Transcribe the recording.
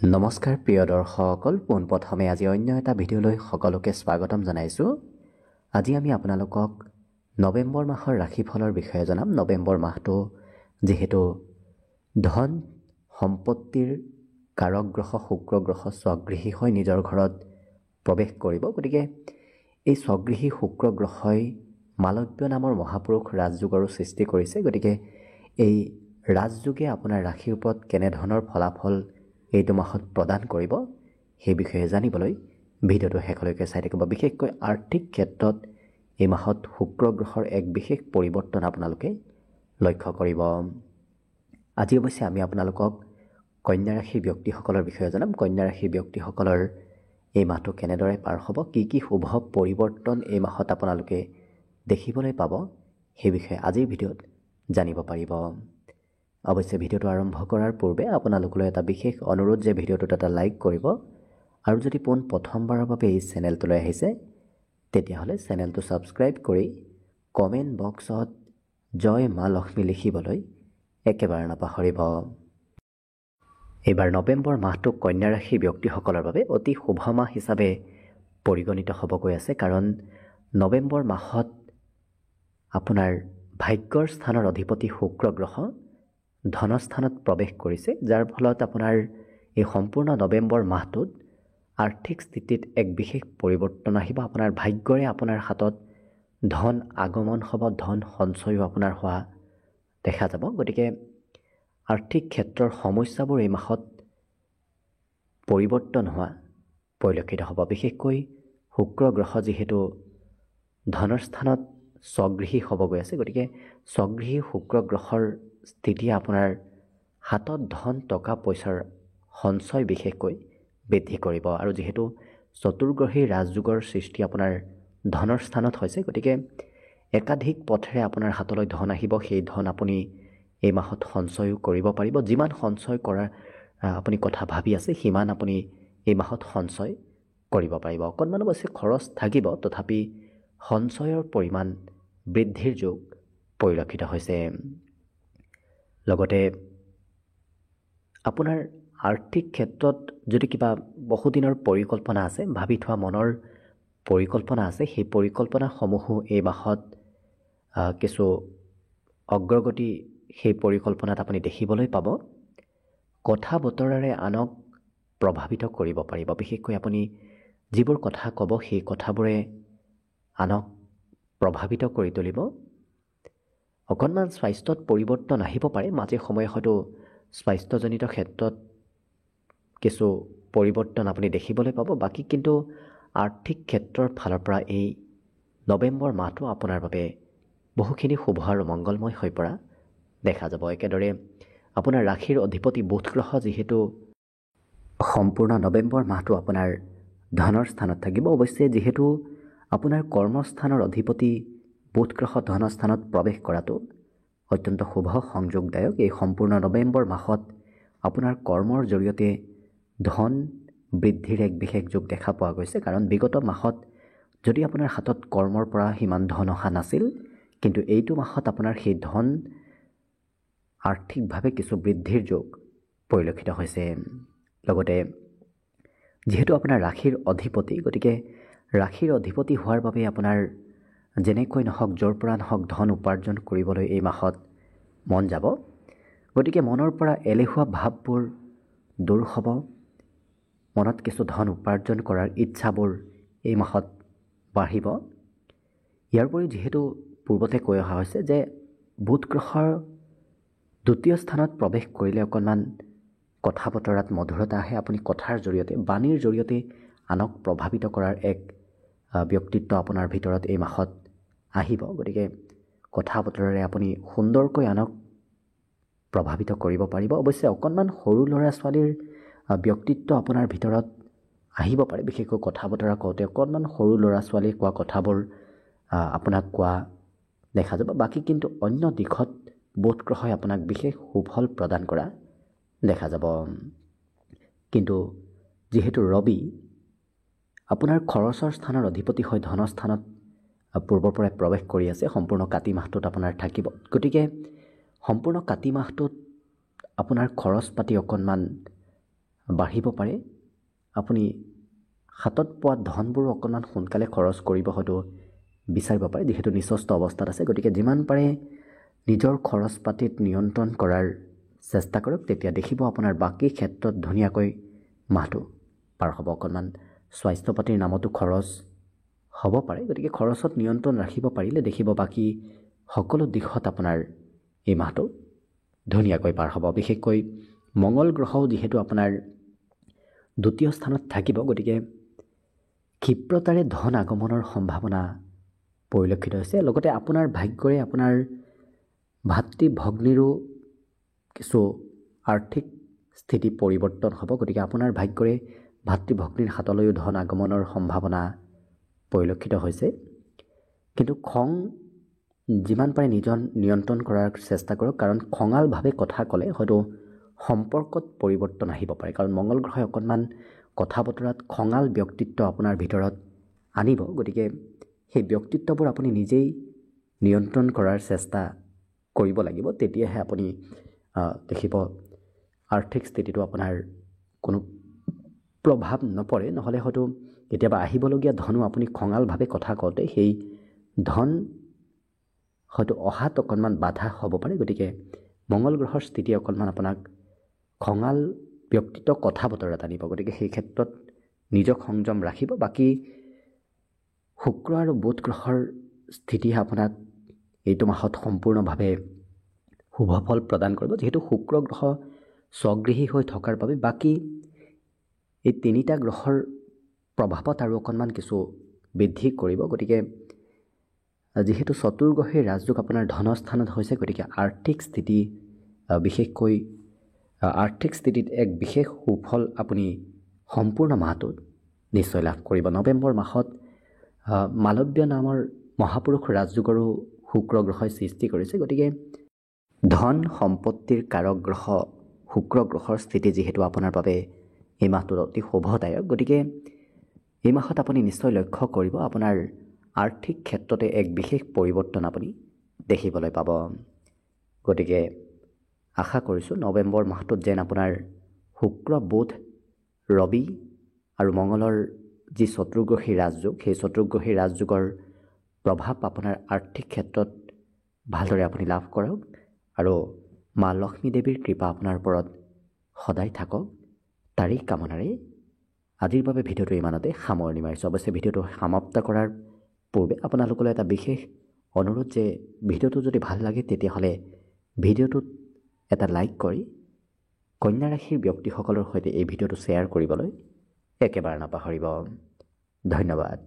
নমস্কাৰ প্ৰিয় দৰ্শকসকল, পোনপ্ৰথমে আজি অন্য এটা ভিডিঅ'লৈ সকলোকে স্বাগতম জনাইছোঁ। আজি আমি আপোনালোকক নৱেম্বৰ মাহৰ ৰাশিফলৰ বিষয়ে জনাম। নৱেম্বৰ মাহটো যিহেতু ধন সম্পত্তিৰ কাৰক গ্ৰহ শুক্ৰ গ্ৰহ স্বগৃহী হৈ নিজৰ ঘৰত প্ৰৱেশ কৰিব, গতিকে এই স্বগৃহী শুক্ৰ গ্ৰহই মালব্য নামৰ মহাপুৰুষ ৰাজযোগৰো সৃষ্টি কৰিছে। গতিকে এই ৰাজযোগে আপোনাৰ ৰাশিৰ ওপৰত কেনেধৰণৰ ফলাফল এইটো মাহত প্ৰদান কৰিব সেই বিষয়ে জানিবলৈ ভিডিঅ'টো শেষলৈকে চাই থাকিব। বিশেষকৈ আৰ্থিক ক্ষেত্ৰত এই মাহত শুক্ৰ গ্ৰহৰ এক বিশেষ পৰিৱৰ্তন আপোনালোকে লক্ষ্য কৰিব। আজি অৱশ্যে আমি আপোনালোকক কন্যা ৰাশিৰ ব্যক্তিসকলৰ বিষয়ে জনাম। কন্যা ৰাশিৰ ব্যক্তিসকলৰ এই মাহটো কেনেদৰে পাৰ হ'ব, কি শুভ পৰিৱৰ্তন এই মাহত আপোনালোকে দেখিবলৈ পাব সেই বিষয়ে আজিৰ ভিডিঅ'ত জানিব পাৰিব। অৱশ্যে ভিডিঅ'টো আৰম্ভ কৰাৰ পূৰ্বে আপোনালোকলৈ এটা বিশেষ অনুৰোধ যে ভিডিঅ'টোত এটা লাইক কৰিব, আৰু যদি প্ৰথমবাৰৰ বাবে এই চেনেলটোলৈ আহিছে তেতিয়াহ'লে চেনেলটো ছাবস্ক্ৰাইব কৰি কমেণ্ট বক্সত জয় মা লক্ষ্মী লিখিবলৈ একেবাৰে নাপাহৰিব। এইবাৰ নৱেম্বৰ মাহটো কন্যা ৰাশিৰ ব্যক্তিসকলৰ বাবে অতি শুভ মাহ হিচাপে পৰিগণিত হ'ব গৈ আছে, কাৰণ নৱেম্বৰ মাহত আপোনাৰ ভাগ্যৰ স্থানৰ অধিপতি শুক্ৰ গ্ৰহ ধনস্থানত প্ৰৱেশ কৰিছে, যাৰ ফলত আপোনাৰ এই সম্পূৰ্ণ নৱেম্বৰ মাহটোত আৰ্থিক স্থিতিত এক বিশেষ পৰিৱৰ্তন আহিব। আপোনাৰ ভাগ্যৰে আপোনাৰ হাতত ধন আগমন হ'ব, ধন সঞ্চয়ো আপোনাৰ হোৱা দেখা যাব। গতিকে আৰ্থিক ক্ষেত্ৰৰ সমস্যাবোৰ এই মাহত পৰিৱৰ্তন হোৱা পৰিলক্ষিত হ'ব। বিশেষকৈ শুক্ৰ গ্ৰহ যিহেতু ধনৰ স্থানত স্বগৃহী হ'ব গৈ আছে, গতিকে স্বগৃহী শুক্ৰ গ্ৰহৰ স্থিতি আপোনাৰ হাতত ধন টকা পইচাৰ সঞ্চয় বিশেষকৈ বৃদ্ধি কৰিব। আৰু যিহেতু চতুৰ্গ্ৰহী ৰাজযোগৰ সৃষ্টি আপোনাৰ ধনৰ স্থানত হৈছে, গতিকে একাধিক পথেৰে আপোনাৰ হাতলৈ ধন আহিব। সেই ধন আপুনি এই মাহত সঞ্চয়ো কৰিব পাৰিব। যিমান সঞ্চয় কৰাৰ আপুনি কথা ভাবি আছে সিমান আপুনি এই মাহত সঞ্চয় কৰিব পাৰিব। অকণমান অৱশ্যে খৰচ থাকিব, তথাপি সঞ্চয়ৰ পৰিমাণ বৃদ্ধিৰ যোগ পৰিলক্ষিত হৈছে। লগতে আপোনাৰ আৰ্থিক ক্ষেত্ৰত যদি কিবা বহুদিনৰ পৰিকল্পনা আছে, ভাবি থোৱা মনৰ পৰিকল্পনা আছে, সেই পৰিকল্পনাসমূহো এই মাহত কিছু অগ্ৰগতি সেই পৰিকল্পনাত আপুনি দেখিবলৈ পাব। কথা বতৰাৰে আনক প্ৰভাৱিত কৰিব পাৰিব। বিশেষকৈ আপুনি যিবোৰ কথা ক'ব সেই কথাবোৰে আনক প্ৰভাৱিত কৰি তুলিব। অকণমান স্বাস্থ্যত পৰিৱৰ্তন আহিব পাৰে, মাজে সময়ে হয়তো স্বাস্থ্যজনিত ক্ষেত্ৰত কিছু পৰিৱৰ্তন আপুনি দেখিবলৈ পাব। বাকী কিন্তু আৰ্থিক ক্ষেত্ৰৰ ফালৰ পৰা এই নৱেম্বৰ মাহটো আপোনাৰ বাবে বহুখিনি শুভ আৰু মংগলময় হৈ পৰা দেখা যাব। একেদৰে আপোনাৰ ৰাশিৰ অধিপতি বুধ গ্ৰহ যিহেতু সম্পূৰ্ণ নৱেম্বৰ মাহটো আপোনাৰ ধনৰ স্থানত থাকিব। অৱশ্যে যিহেতু আপোনাৰ কৰ্মস্থানৰ অধিপতি বুধ গ্ৰহ ধনস্থানত প্ৰৱেশ কৰাটো অত্যন্ত শুভ সংযোগদায়ক। এই সম্পূৰ্ণ নৱেম্বৰ মাহত আপোনাৰ কৰ্মৰ জৰিয়তে ধন বৃদ্ধিৰ এক বিশেষ যোগ দেখা পোৱা গৈছে, কাৰণ বিগত মাহত যদি আপোনাৰ হাতত কৰ্মৰ পৰা সিমান ধন অহা নাছিল, কিন্তু এইটো মাহত আপোনাৰ সেই ধন আৰ্থিকভাৱে কিছু বৃদ্ধিৰ যোগ পৰিলক্ষিত হৈছে। লগতে যিহেতু আপোনাৰ ৰাশিৰ অধিপতি, গতিকে ৰাশিৰ অধিপতি হোৱাৰ বাবে আপোনাৰ যেনেকৈ নহওক য'ৰ পৰা নহওক ধন উপাৰ্জন কৰিবলৈ এই মাহত মন যাব। গতিকে মনৰ পৰা এলেহুৱা ভাৱবোৰ দূৰ হ'ব, মনত কিছু ধন উপাৰ্জন কৰাৰ ইচ্ছাবোৰ এই মাহত বাঢ়িব। ইয়াৰ উপৰি যিহেতু পূৰ্বতে কৈ অহা হৈছে যে বুধ গ্ৰহৰ দ্বিতীয় স্থানত প্ৰৱেশ কৰিলে অকণমান কথা বতৰাত মধুৰতা আহে। আপুনি কথাৰ জৰিয়তে, বাণীৰ জৰিয়তে আনক প্ৰভাৱিত কৰাৰ এক ব্যক্তিত্ব আপোনাৰ ভিতৰত এই মাহত আহিব। গতিকে কথা বতৰাৰে আপুনি সুন্দৰকৈ আনক প্ৰভাৱিত কৰিব পাৰিব। অৱশ্যে অকণমান সৰু ল'ৰা ছোৱালীৰ ব্যক্তিত্ব আপোনাৰ ভিতৰত আহিব পাৰে। বিশেষকৈ কথা বতৰা কওঁতে অকণমান সৰু ল'ৰা ছোৱালীয়ে কোৱা কথাবোৰ আপোনাক কোৱা দেখা যাব। বাকী কিন্তু অন্য দিশত বুধ গ্ৰহই আপোনাক বিশেষ সুফল প্ৰদান কৰা দেখা যাব। কিন্তু যিহেতু ৰবি আপোনাৰ খৰচৰ স্থানৰ অধিপতি হৈ ধনস্থানত পূৰ্বৰ পৰাই প্ৰৱেশ কৰি আছে, সম্পূৰ্ণ কাতি মাহটোত আপোনাৰ থাকিব। গতিকে সম্পূৰ্ণ কাতি মাহটোত আপোনাৰ খৰচ পাতি অকণমান বাঢ়িব পাৰে। আপুনি হাতত পোৱা ধনবোৰো অকণমান সোনকালে খৰচ কৰিব হয়তো বিচাৰিব পাৰে, যিহেতু নিচস্ত অৱস্থাত আছে। গতিকে যিমান পাৰে নিজৰ খৰচ পাতিত নিয়ন্ত্ৰণ কৰাৰ চেষ্টা কৰক, তেতিয়া দেখিব আপোনাৰ বাকী ক্ষেত্ৰত ধুনীয়াকৈ মাহটো পাৰ হ'ব। অকণমান স্বাস্থ্য পাতিৰ নামতো খৰচ হ'ব পাৰে, গতিকে খৰচত নিয়ন্ত্ৰণ ৰাখিব পাৰিলে দেখিব বাকী সকলো দিশত আপোনাৰ এই মাহটো ধুনীয়াকৈ পাৰ হ'ব। বিশেষকৈ মংগল গ্ৰহও যিহেতু আপোনাৰ দ্বিতীয় স্থানত থাকিব, গতিকে ক্ষিপ্ৰতাৰে ধন আগমনৰ সম্ভাৱনা পৰিলক্ষিত হৈছে। লগতে আপোনাৰ ভাগ্যৰে আপোনাৰ ভাতৃ ভগ্নীৰো কিছু আৰ্থিক স্থিতি পৰিৱৰ্তন হ'ব। গতিকে আপোনাৰ ভাগ্যৰে ভাতৃ ভগ্নীৰ হাতলৈও ধন আগমনৰ সম্ভাৱনা পৰিলক্ষিত হৈছে। কিন্তু খং যিমান পাৰে নিজৰ নিয়ন্ত্ৰণ কৰাৰ চেষ্টা কৰক, কাৰণ খঙালভাৱে কথা ক'লে হয়তো সম্পৰ্কত পৰিৱৰ্তন আহিব পাৰে। কাৰণ মংগল গ্ৰহই অকণমান কথা বতৰাত খঙাল ব্যক্তিত্ব আপোনাৰ ভিতৰত আনিব। গতিকে সেই ব্যক্তিত্ববোৰ আপুনি নিজেই নিয়ন্ত্ৰণ কৰাৰ চেষ্টা কৰিব লাগিব, তেতিয়াহে আপুনি দেখিব আৰ্থিক স্থিতিটো আপোনাৰ কোনো প্ৰভাৱ নপৰে। নহ'লে হয়তো কেতিয়াবা আহিবলগীয়া ধনো আপুনি খঙালভাৱে কথা কওঁতে সেই ধন হয়তো অহাত অকণমান বাধা হ'ব পাৰে। গতিকে মংগল গ্ৰহৰ স্থিতি অকণমান আপোনাক খঙাল ব্যক্তিত্ব কথা বতৰাত আনিব। গতিকে সেই ক্ষেত্ৰত নিজক সংযম ৰাখিব। বাকী শুক্ৰ আৰু বুধ গ্ৰহৰ স্থিতিহে আপোনাক এইটো মাহত সম্পূৰ্ণভাৱে শুভ ফল প্ৰদান কৰিব। যিহেতু শুক্ৰ গ্ৰহ স্বগৃহী হৈ থকাৰ বাবে বাকী এই তিনিটা গ্ৰহৰ প্ৰভাৱত আৰু অকণমান কিছু বৃদ্ধি কৰিব। গতিকে যিহেতু চতুৰ্গ্ৰহী ৰাজযোগ আপোনাৰ ধনস্থানত হৈছে, গতিকে আৰ্থিক স্থিতি বিশেষকৈ আৰ্থিক স্থিতিত এক বিশেষ সুফল আপুনি সম্পূৰ্ণ মাহটোত নিশ্চয় লাভ কৰিব। নৱেম্বৰ মাহত মালব্য নামৰ মহাপুৰুষ ৰাজযোগৰো শুক্ৰ গ্ৰহই সৃষ্টি কৰিছে। গতিকে ধন সম্পত্তিৰ কাৰক গ্ৰহ শুক্ৰ গ্ৰহৰ স্থিতি যিহেতু আপোনাৰ বাবে এই মাহটোত অতি শুভদায়ক, গতিকে এই মাহত আপুনি নিশ্চয় লক্ষ্য কৰিব আপোনাৰ আৰ্থিক ক্ষেত্ৰতে এক বিশেষ পৰিৱৰ্তন আপুনি দেখিবলৈ পাব। গতিকে আশা কৰিছোঁ নৱেম্বৰ মাহটোত যেন আপোনাৰ শুক্ৰ বুধ ৰবি আৰু মংগলৰ যি চতুৰ্গ্ৰহী ৰাজযোগ, সেই চতুৰ্গ্ৰহী ৰাজযোগৰ প্ৰভাৱ আপোনাৰ আৰ্থিক ক্ষেত্ৰত ভালদৰে আপুনি লাভ কৰক আৰু মা লক্ষ্মী দেৱীৰ কৃপা আপোনাৰ ওপৰত সদায় থাকক, তাৰেই কামনাৰে আজিৰ বাবে ভিডিঅ'টো ইমানতে সামৰণি মাৰিছোঁ। অৱশ্যে ভিডিঅ'টো সমাপ্ত কৰাৰ পূৰ্বে আপোনালোকলৈ এটা বিশেষ অনুৰোধ যে ভিডিঅ'টো যদি ভাল লাগে তেতিয়াহ'লে ভিডিঅ'টোত এটা লাইক কৰি কন্যা ৰাশিৰ ব্যক্তিসকলৰ সৈতে এই ভিডিঅ'টো শ্বেয়াৰ কৰিবলৈ একেবাৰে নাপাহৰিব। ধন্যবাদ।